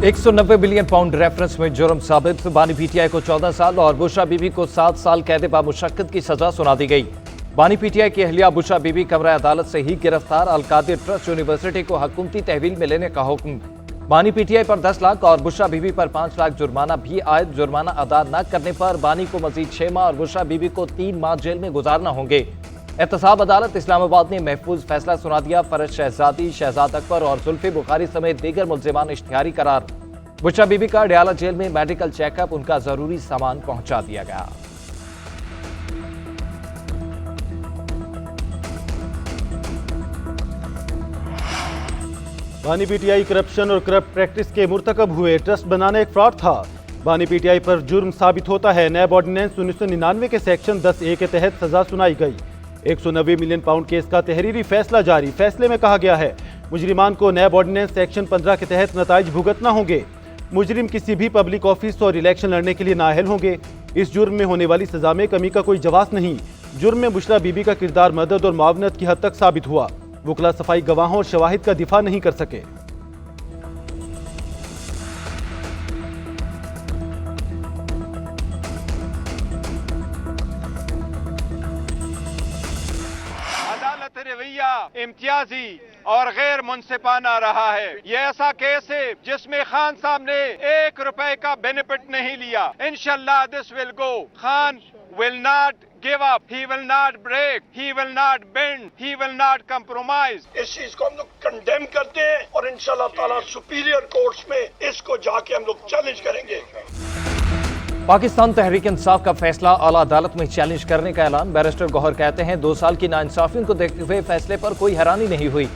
190 billion pound reference में जुर्म साबित, बानी पीटीआई को 14 साल और बुशरा बीबी को 7 साल कैद बामुशक्कत की सजा सुना दी गई। बानी पीटीआई की अहलिया बुशरा बीबी कमरा अदालत से ही गिरफ्तार, अलकादिर ट्रस्ट यूनिवर्सिटी को हुकूमती तहवील में लेने का हुक्म। बानी पीटीआई पर 10 लाख और बुशरा बीबी पर 5 लाख जुर्माना भी आयद। जुर्माना अदा न करने पर बानी को मजीद 6 माह और बुशरा बीबी को 3 माह जेल में गुजारना होंगे। एहतसाब अदालत इस्लामाबाद ने महफूज फैसला सुना दिया। फरज शहजादी, शहजाद अकबर और जुल्फी बुखारी समेत दीगर मुल्जिमान इश्तिहारी करार। बुशरा बीबी का डयाला जेल में मेडिकल चेकअप, उनका जरूरी सामान पहुंचा दिया गया। बानी पीटीआई करप्शन और करप्ट प्रैक्टिस के मुर्तकब हुए। ट्रस्ट बनाना एक फ्रॉड था। बानी पीटीआई पर जुर्म साबित होता है। नैब ऑर्डिनेंस 1999 के सेक्शन 10A के तहत सजा सुनाई गई। 190 मिलियन पाउंड केस का तहरीरी फैसला जारी। फैसले में कहा गया है मुजरिमान को नैब ऑर्डिनेंस सेक्शन 15 के तहत नताइज भुगतना होंगे। मुजरिम किसी भी पब्लिक ऑफिस और इलेक्शन लड़ने के लिए नाअहल होंगे। इस जुर्म में होने वाली सजा में कमी का कोई जवाब नहीं। जुर्म में बुशरा बीबी का किरदार मदद और मुआवनत की हद तक साबित हुआ। वकला सफाई गवाहों और शवाहिद का दिफा नहीं कर सके। अदालत रवैया इम्तियाजी और गैर मुनसिफाना रहा है। ये ऐसा केस है जिसमें खान साहब ने 1 रुपए का बेनिफिट नहीं लिया। इंशाल्लाह this will go. Khan will not give up, he will not break, he will not bend, he will not compromise। इस चीज को हम लोग कंडेम करते हैं और इंशाल्लाह ताला सुपीरियर कोर्ट्स में इसको जाके हम लोग चैलेंज करेंगे। पाकिस्तान तहरीक इंसाफ का फैसला आला अदालत में चैलेंज करने का ऐलान। बैरिस्टर गौहर कहते हैं 2 साल की नाइंसाफियों को देखते हुए फैसले पर कोई हैरानी नहीं हुई।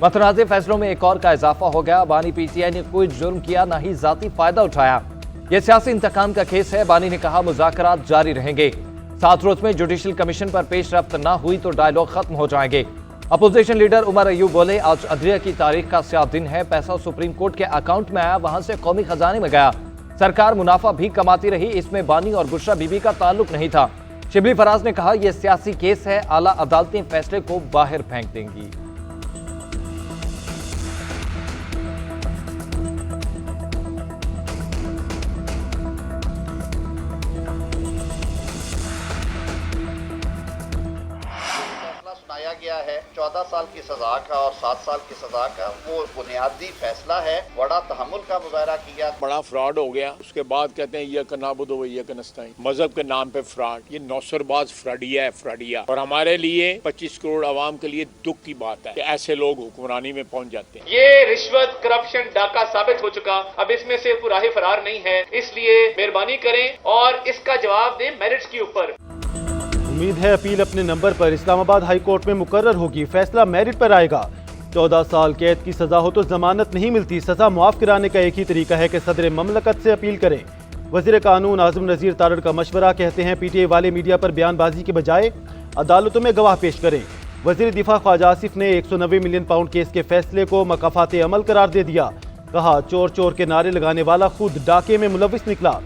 मतनाज़े फैसलों में एक और का इजाफा हो गया। बानी पीटीआई ने कोई जुर्म किया, ना ही जाती फायदा उठाया। यह सियासी इंतकाम का केस है। बानी ने कहा मुज़ाकरात जारी रहेंगे। 7 रोज में जुडिशल कमीशन पर पेश रफ्त ना हुई तो डायलॉग खत्म हो जाएंगे। अपोजिशन लीडर उमर अयूब बोले आज अदलिया की तारीख का स्याह दिन है। पैसा सुप्रीम कोर्ट के अकाउंट में आया, वहां से कौमी खजाने में गया। सरकार मुनाफा भी कमाती रही, इसमें बानी और बुशरा बीबी का ताल्लुक नहीं था। शिबली फराज ने कहा यह सियासी केस है, आला अदालतें फैसले को बाहर फेंक देंगी। गया है 14 साल की सजा का और 7 साल की सजा का, वो बुनियादी फैसला है। बड़ा तहम्मुल का मुजाहरा किया। बड़ा फ्रॉड हो गया। उसके बाद कहते हैं ये कनाबुद हो, ये कनस्ताइन, मजहब के नाम पे फ्रॉड। ये नौसरबाज फ्रडिया है, फ्रडिया। और हमारे लिए 25 करोड़ आवाम के लिए दुख की बात है कि ऐसे लोग हुक्मरानी में पहुंच जाते हैं। ये रिश्वत, करप्शन, डाका साबित हो चुका। अब इसमें से राह फरार नहीं है, इसलिए मेहरबानी करें और इसका जवाब दें मेरिट्स के ऊपर। उम्मीद है अपील अपने नंबर पर इस्लामाबाद हाई कोर्ट में मुकर्रर होगी। फैसला मेरिट पर आएगा। 14 साल कैद की सजा हो तो जमानत नहीं मिलती। सजा मुआफ कराने का एक ही तरीका है कि सदर ममलकत से अपील करें। वजीर कानून आजम नजीर तारड़ का मशवरा। कहते हैं पीटीआई वाले मीडिया पर बयानबाजी के बजाय अदालतों में गवाह पेश करें। वजीर दिफा ख्वाजा आसिफ ने 190 मिलियन पाउंड केस के फैसले को मकाफात अमल करार दे दिया। कहा चोर चोर के नारे लगाने वाला खुद डाके में मुलविस निकला।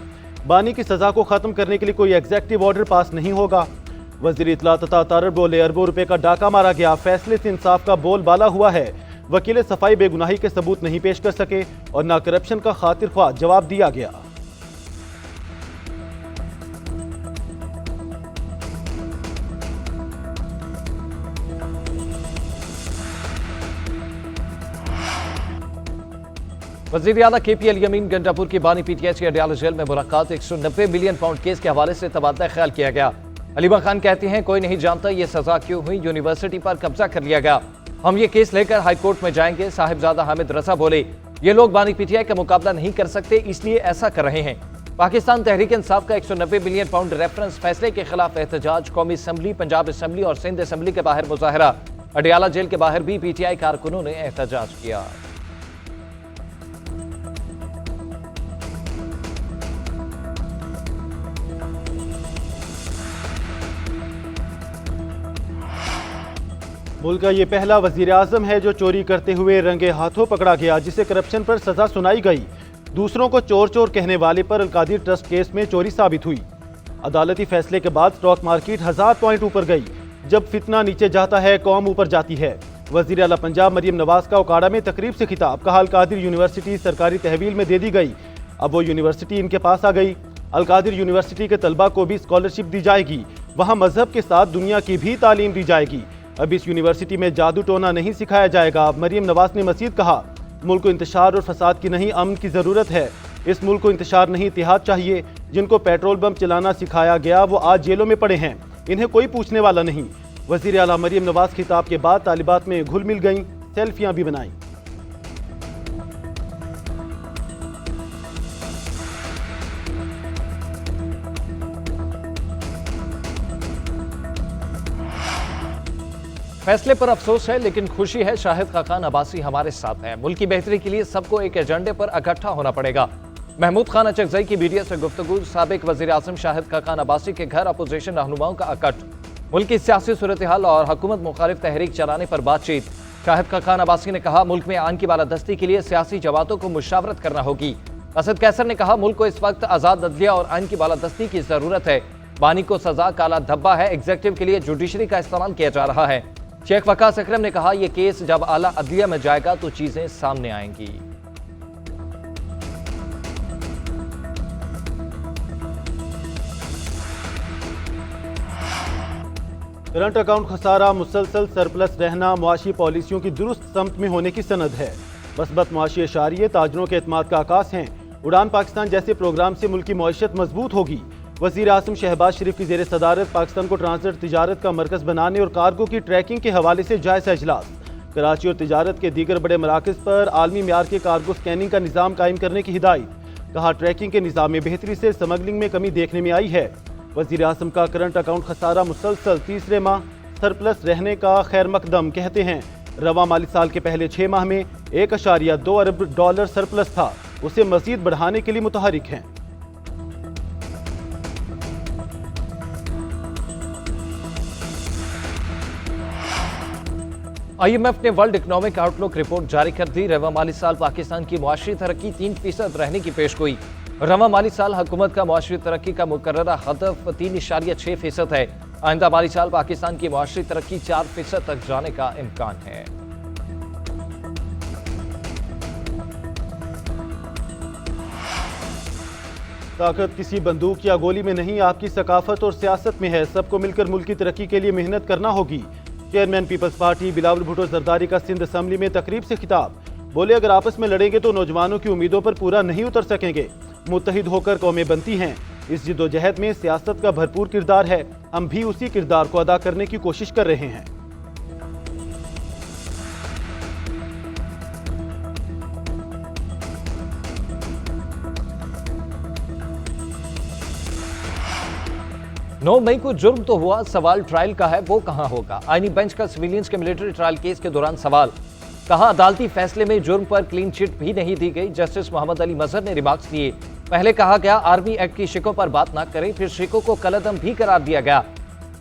बानी की सजा को खत्म करने के लिए कोई एग्जेक्टिव ऑर्डर पास नहीं होगा। वजीर इत्तला तथा तारड़ बोले अरबों रुपए का डाका मारा गया। फैसले से इंसाफ का बोलबाला हुआ है। वकील सफाई बेगुनाही के सबूत नहीं पेश कर सके और ना करप्शन का खातिर ख्वाह जवाब दिया गया। वज़ीर आला KP अली अमीन गंडापुर की बानी पीटीआई के अडयाला जेल में मुलाकात। 190 मिलियन पाउंड केस के हवाले से तबादला ख्याल किया गया। अलीमा खान कहते हैं कोई नहीं जानता ये सजा क्यों हुई, यूनिवर्सिटी पर कब्जा कर लिया गया। हम ये केस लेकर हाई कोर्ट में जाएंगे। साहिबजादा हामिद रजा बोले ये लोग बानी पीटीआई का मुकाबला नहीं कर सकते, इसलिए ऐसा कर रहे हैं। पाकिस्तान तहरीक इंसाफ का 190 मिलियन पाउंड रेफरेंस फैसले के खिलाफ एहतजाज। कौमी असम्बली, पंजाब असम्बली और सिंध असम्बली के बाहर मुजाहरा। अडयाला जेल के बाहर भी पीटीआई कारकुनों ने एहतजाज किया। मुल्क का ये पहला वजीर आजम है जो चोरी करते हुए रंगे हाथों पकड़ा गया, जिसे करप्शन पर सजा सुनाई गई। दूसरों को चोर चोर कहने वाले पर अलकादिर ट्रस्ट केस में चोरी साबित हुई। अदालती फैसले के बाद स्टॉक मार्केट 1000 पॉइंट ऊपर गई। जब फितना नीचे जाता है कौम ऊपर जाती है। वजीर आला पंजाब मरियम नवाज का ओकाड़ा में तकरीब से खिताब, कहा अलकादिर यूनिवर्सिटी सरकारी तहवील में दे दी गई, अब वो यूनिवर्सिटी इनके पास आ गई। अलकादिर यूनिवर्सिटी के तलबा को भी स्कॉलरशिप दी जाएगी, वहाँ मजहब के साथ दुनिया की भी तालीम दी जाएगी। अब इस यूनिवर्सिटी में जादू टोना नहीं सिखाया जाएगा। मरियम नवाज ने मजीद कहा, मुल्क को इंतशार और फसाद की नहीं अमन की ज़रूरत है। इस मुल्क को इंतशार नहीं इतिहाद चाहिए। जिनको पेट्रोल बम चलाना सिखाया गया वो आज जेलों में पड़े हैं, इन्हें कोई पूछने वाला नहीं। वजीर आला मरियम नवाज खिताब के बाद तालिबात में घुल मिल गईं, सेल्फियां भी बनाई। फैसले पर अफसोस है लेकिन खुशी है, शाहिद खाकान अब्बासी हमारे साथ हैं। मुल्क की बेहतरी के लिए सबको एक एजेंडे पर इकट्ठा होना पड़ेगा। महमूद खान अचकजई की मीडिया से गुफ्तगू, साबिक वजीर आज़म शाहिद खाकान अब्बासी के घर अपोजिशन रहनुमाओं का इकट्ठ, मुल्क की सियासी सूरत हाल और हुकूमत मुखालिफ तहरीक चलाने पर बातचीत। शाहिद खाकान अब्बासी ने कहा, मुल्क में आइन की बालादस्ती के लिए सियासी जमातों को मुशावरत करना होगी। असद कैसर ने कहा, मुल्क को इस वक्त आज़ाद अदलिया और आइन की बालादस्ती की जरूरत है। बानी को सजा काला धब्बा है, एग्जीक्यूटिव के लिए जुडिशरी का इस्तेमाल किया जा रहा है। शेख वकास अकरम ने कहा, यह केस जब आला अदलिया में जाएगा तो चीजें सामने आएंगी। करंट अकाउंट खसारा मुसलसल सरप्लस रहना मुआशी पॉलिसियों की दुरुस्त समत में होने की सनद है। मस्बत मुआशी इशारिये ताजरों के एतमाद का आकाश हैं। उड़ान पाकिस्तान जैसे प्रोग्राम से मुल्क की मईशत मजबूत होगी। वज़ीर आज़म शहबाज शरीफ की ज़ेर सदारत पाकिस्तान को ट्रांसपोर्ट तिजारत का मरकज बनाने और कार्गो की ट्रैकिंग के हवाले से जायजा इजलास। कराची और तिजारत के दीगर बड़े मराकज़ पर आलमी म्यार के कार्गो स्कैनिंग का निज़ाम कायम करने की हिदायत। कहा, ट्रैकिंग के निज़ाम में बेहतरी से स्मगलिंग में कमी देखने में आई है। वज़ीर आज़म का करंट अकाउंट खसारा मुसलसल तीसरे माह सरप्लस रहने का खैर मकदम। कहते हैं, रवा माली साल के पहले 6 माह में $1.2 अरब सरप्लस था, उसे मजीद बढ़ाने के लिए मुतहरिक हैं। IMF ने वर्ल्ड इकोनॉमिक आउटलुक रिपोर्ट जारी कर दी। रवा माली साल पाकिस्तान की मुआशरी तरक्की 3% रहने की पेशगोई। रवा माली साल हुकूमत का मुआशरी तरक्की का मुकर्ररा हदफ 3.6% है। आइंदा माली साल पाकिस्तान की मुआशरी तरक्की 4% तक जाने का इम्कान है। ताकत किसी बंदूक या गोली में नहीं, आपकी सकाफत और सियासत में है। सबको मिलकर मुल्क की तरक्की के लिए मेहनत करना होगी। Chairman peoples party Bilawal Bhutto Zardari का सिंध असम्बली में तकरीब से खिताब, बोले, अगर आपस में लड़ेंगे तो नौजवानों की उम्मीदों पर पूरा नहीं उतर सकेंगे। मुत्तहिद होकर कौमें बनती हैं। इस जिद्दोजहद में सियासत का भरपूर किरदार है, हम भी उसी किरदार को अदा करने की कोशिश कर रहे हैं। नौ मई को जुर्म तो हुआ, सवाल ट्रायल का है वो कहां होगा। आईनी बेंच का सिविलियंस के मिलिट्री ट्रायल केस के दौरान सवाल, कहा, अदालती फैसले में जुर्म पर क्लीन चिट भी नहीं दी गई। जस्टिस मोहम्मद अली मजहर ने रिमार्क्स दिए, पहले कहा गया आर्मी एक्ट की शिकों पर बात ना करें, फिर शिकों को कलअदम भी करार दिया गया।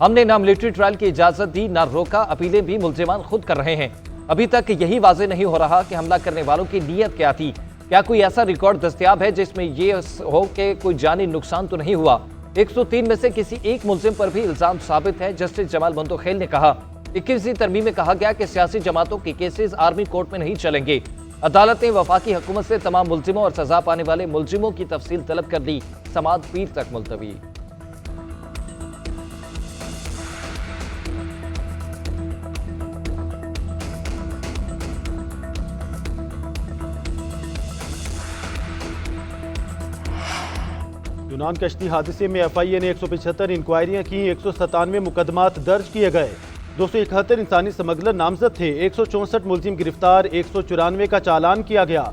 हमने ना मिलिट्री ट्रायल की इजाजत दी ना रोका, अपीलें भी मुल्जिमान खुद कर रहे हैं। अभी तक यही वाजे नहीं हो रहा कि हमला करने वालों की नीयत क्या थी। क्या कोई ऐसा रिकॉर्ड दस्तयाब है जिसमें यह हो कि कोई जानी नुकसान तो नहीं हुआ। 103 में से किसी एक मुल्जिम पर भी इल्जाम साबित है। जस्टिस जमाल बंदोखेल ने कहा, 21वीं तरमीम में कहा गया कि सियासी जमातों के केसेस आर्मी कोर्ट में नहीं चलेंगे। अदालत ने वफाकी हुकूमत से तमाम मुल्जिमों और सजा पाने वाले मुल्जिमों की तफसील तलब कर दी। समाअत पीर तक मुलतवी। यूनान कश्ती हादसे में FIA ने 175 इंक्वायरियां की, 197 मुकदमात दर्ज किए गए। 271 इंसानी स्मगलर नामजद थे, 164 मुलजिम गिरफ्तार, 194 का चालान किया गया।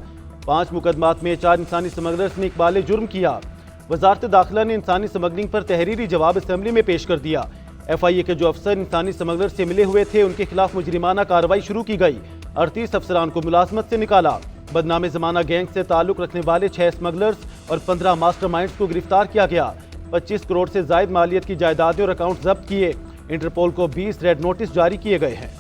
5 मुकदमात में 4 इंसानी स्मगलर्स ने इकबाल जुर्म किया। वजारत दाखिला ने इंसानी स्मगलिंग पर तहरीरी जवाब असम्बली में पेश कर दिया। FIA के जो अफसर इंसानी स्मगलर से मिले हुए थे उनके खिलाफ मुजरिमाना कार्रवाई शुरू की गई। 38 अफसरान को मुलाजमत से निकाला। बदनामे जमाना गैंग से ताल्लुक रखने वाले 6 स्मगलर्स और 15 मास्टरमाइंड्स को गिरफ्तार किया गया। 25 करोड़ से जायद मालियत की जायदादें और अकाउंट जब्त किए। इंटरपोल को 20 रेड नोटिस जारी किए गए हैं।